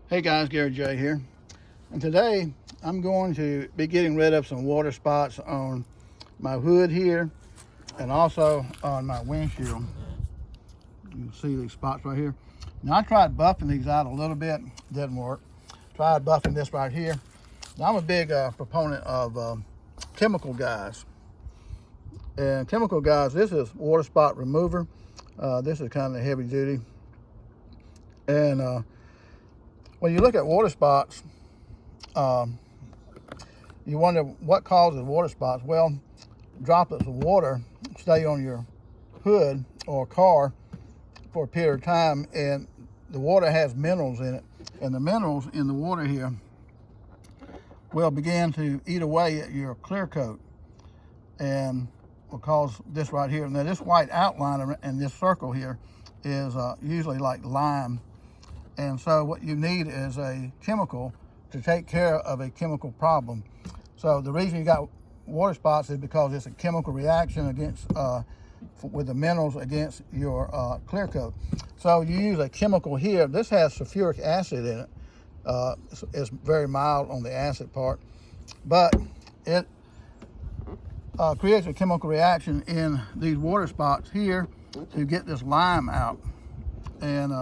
Hey guys, Gary J here, and today I'm going to be getting rid of some water spots on my hood here and also on my windshield. You can see these spots right here. Now I tried buffing these out a little bit, didn't work. Tried buffing this right here. Now I'm a big proponent of Chemical Guys. And Chemical Guys, this is water spot remover. This is kind of heavy duty. And when you look at water spots, you wonder what causes water spots. Well, droplets of water stay on your hood or car for a period of time, and the water has minerals in it, and the minerals in the water here will begin to eat away at your clear coat and will cause this right here. Now this white outline and this circle here is usually like lime. And so what you need is a chemical to take care of a chemical problem. So the reason you got water spots is because it's a chemical reaction against with the minerals against your clear coat. So you use a chemical here. This has sulfuric acid in it. It's very mild on the acid part, but it creates a chemical reaction in these water spots here to get this lime out. And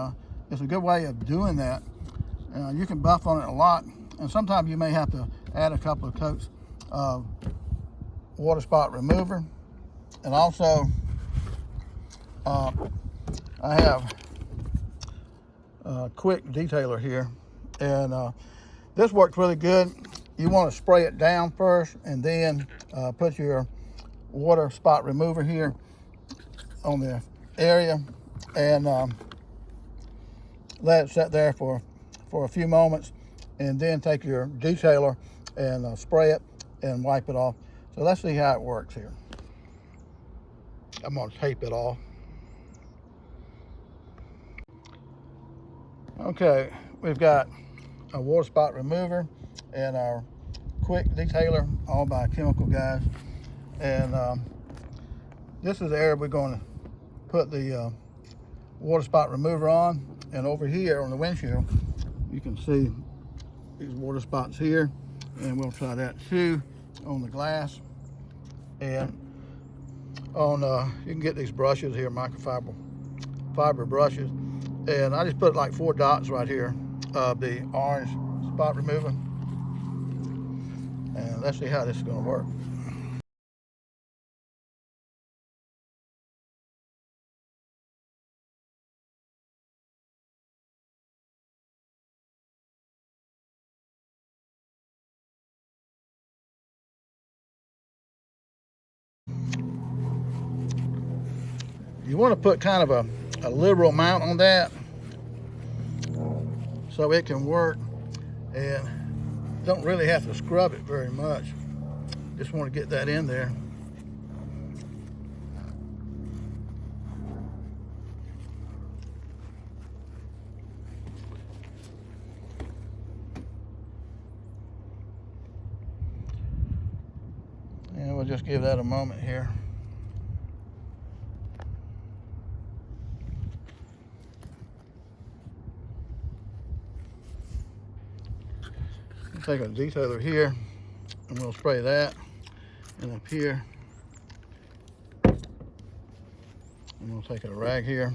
it's a good way of doing that. You can buff on it a lot, and sometimes you may have to add a couple of coats of water spot remover. And also, I have a quick detailer here, and this works really good. You want to spray it down first, and then put your water spot remover here on the area, and let it sit there for a few moments, and then take your detailer and spray it and wipe it off. So let's see how it works here. I'm going to tape it off. Okay, we've got a water spot remover and our quick detailer, all by Chemical Guys. And this is the area we're going to put the water spot remover on. And over here on the windshield, you can see these water spots here, and we'll try that too on the glass. And on you can get these brushes here, fiber brushes, and I just put like 4 dots right here of the orange spot remover, and let's see how this is going to work. You want to put kind of a liberal amount on that so it can work, and don't really have to scrub it very much. Just want to get that in there. And we'll just give that a moment here. Take a detailer here, and we'll spray that, and up here, and we'll take a rag here.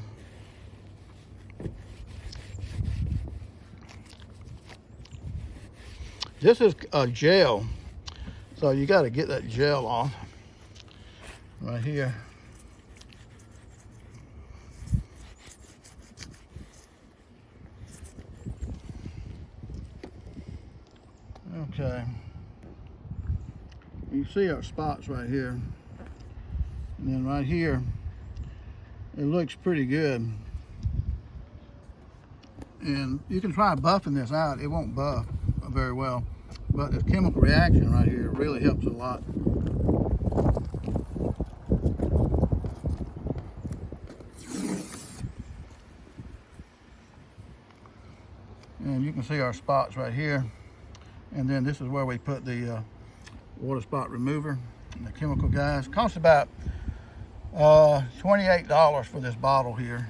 This is a gel, so you got to get that gel off right here. Okay, you see our spots right here, and then right here it looks pretty good. And you can try buffing this out. It won't buff very well, but this chemical reaction right here really helps a lot. And you can see our spots right here. And then this is where we put the water spot remover and the Chemical Guys. Costs about $28 for this bottle here,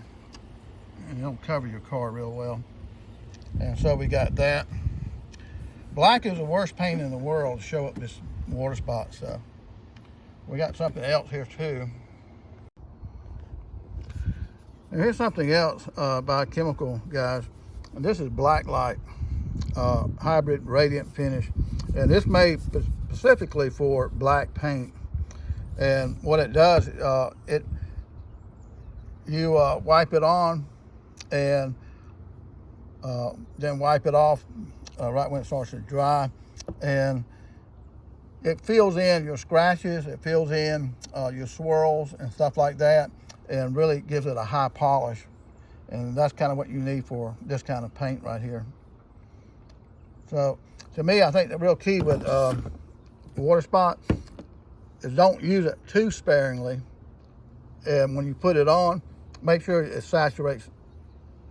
and it'll cover your car real well. And so we got that. Black is the worst paint in the world to show up this water spot. So we got something else here too. And here's something else by Chemical Guys. And this is Blacklight Hybrid Radiant Finish. And this made specifically for black paint. And what it does, you wipe it on and then wipe it off right when it starts to dry. And it fills in your scratches, it fills in your swirls and stuff like that, and really gives it a high polish. And that's kind of what you need for this kind of paint right here. So to me, I think the real key with the water spot is don't use it too sparingly. And when you put it on, make sure it saturates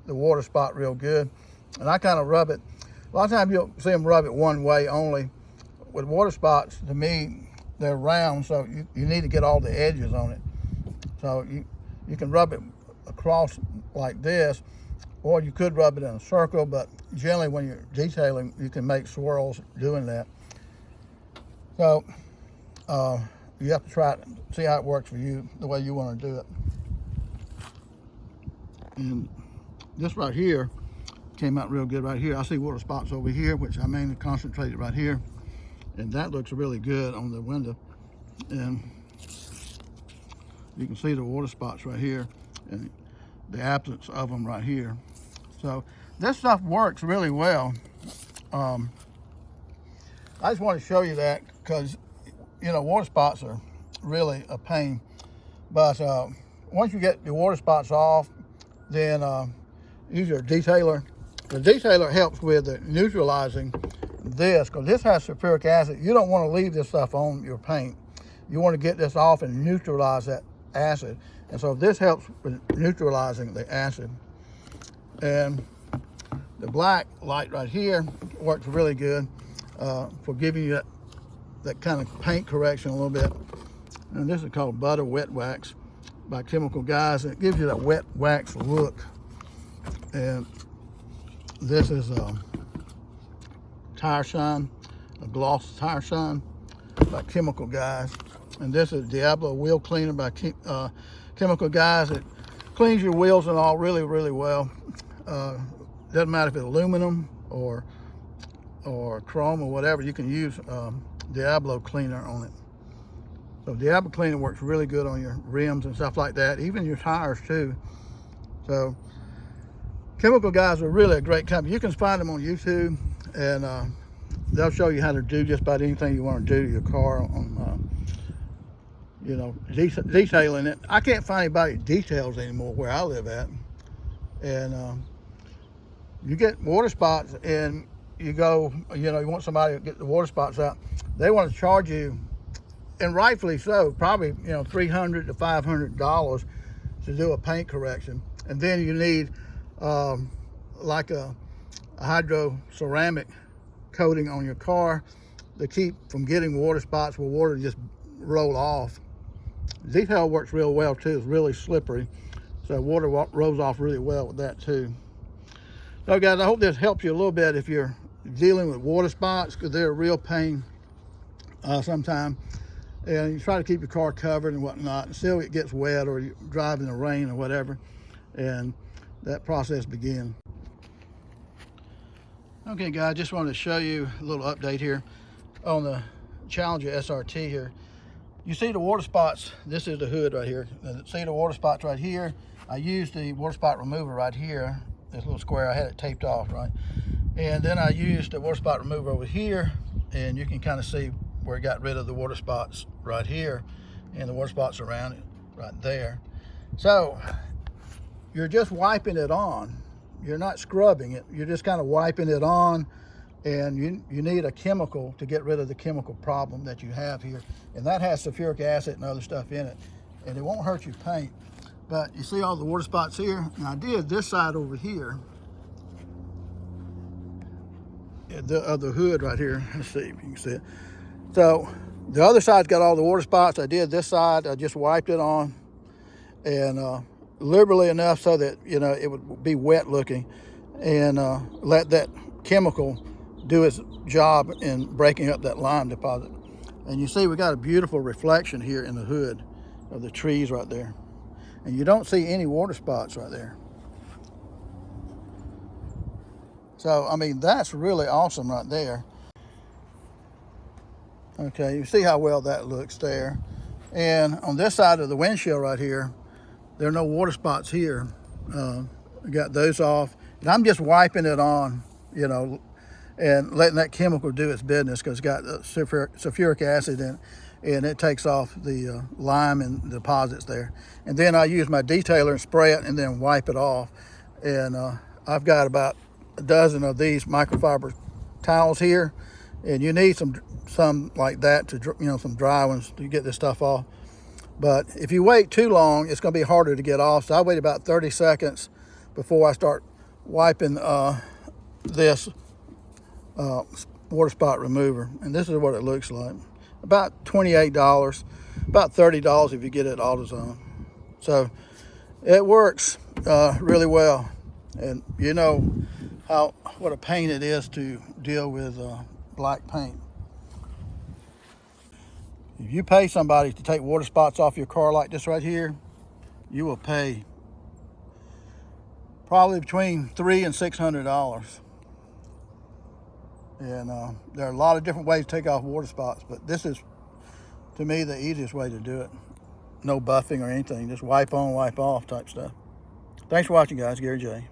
the water spot real good. And I kind of rub it. A lot of times you'll see them rub it one way only. With water spots, to me, they're round, so you need to get all the edges on it. So you can rub it across like this, or you could rub it in a circle, but generally when you're detailing, you can make swirls doing that. So you have to try it and see how it works for you, the way you want to do it. And this right here came out real good right here. I see water spots over here, which I mainly concentrated right here. And that looks really good on the window. And you can see the water spots right here and the absence of them right here. So this stuff works really well. I just want to show you that because, you know, water spots are really a pain. But once you get the water spots off, then use your detailer. The detailer helps with the neutralizing this, because this has sulfuric acid. You don't want to leave this stuff on your paint. You want to get this off and neutralize that acid. And so this helps with neutralizing the acid. And the black light right here works really good for giving you that kind of paint correction a little bit. And this is called Butter Wet Wax by Chemical Guys. It gives you that wet wax look. And this is Tire Shine, a gloss tire shine by Chemical Guys. And this is Diablo Wheel Cleaner by Chemical Guys. It cleans your wheels and all really, really well. Doesn't matter if it's aluminum or chrome or whatever, you can use Diablo Cleaner on it. So Diablo Cleaner works really good on your rims and stuff like that, even your tires too. So Chemical Guys are really a great company. You can find them on YouTube, and they'll show you how to do just about anything you want to do to your car on, you know, detailing it. I can't find anybody that details anymore where I live at. And you get water spots and you go, you know, you want somebody to get the water spots out. They want to charge you, and rightfully so, probably, you know, $300 to $500 to do a paint correction. And then you need like a hydro ceramic coating on your car to keep from getting water spots where water just roll off. Detail works real well too. It's really slippery, so water rolls off really well with that too. So guys, I hope this helps you a little bit if you're dealing with water spots, because they're a real pain sometimes. And you try to keep your car covered and whatnot, and still it gets wet, or you drive in the rain or whatever, and that process begins. Okay guys, just wanted to show you a little update here on the Challenger SRT here. You see the water spots, this is the hood right here. See the water spots right here? I used the water spot remover right here, this little square, I had it taped off, right? And then I used the water spot remover over here, and you can kind of see where it got rid of the water spots right here, and the water spots around it right there. So you're just wiping it on. You're not scrubbing it. You're just kind of wiping it on, and you need a chemical to get rid of the chemical problem that you have here. And that has sulfuric acid and other stuff in it. And it won't hurt your paint. But you see all the water spots here? And I did this side over here, of the hood right here. Let's see if you can see it. So the other side's got all the water spots. I did this side. I just wiped it on, and liberally enough so that, you know, it would be wet looking. and let that chemical do its job in breaking up that lime deposit. And you see we got a beautiful reflection here in the hood of the trees right there. And you don't see any water spots right there. So, I mean, that's really awesome right there. Okay, you see how well that looks there. And on this side of the windshield right here, there are no water spots here. I got those off. And I'm just wiping it on, you know, and letting that chemical do its business, because it's got sulfuric acid in it, and it takes off the lime and deposits there. And then I use my detailer and spray it and then wipe it off. And I've got about a dozen of these microfiber towels here, and you need some like that to, you know, some dry ones to get this stuff off. But if you wait too long, it's going to be harder to get off. So I wait about 30 seconds before I start wiping this water spot remover. And this is what it looks like. About $28, about $30 if you get it AutoZone. So it works really well. And you know what a pain it is to deal with black paint. If you pay somebody to take water spots off your car like this right here, you will pay probably between $300 and $600. And there are a lot of different ways to take off water spots, but this is, to me, the easiest way to do it. No buffing or anything, just wipe on, wipe off type stuff. Thanks for watching, guys. Gary J.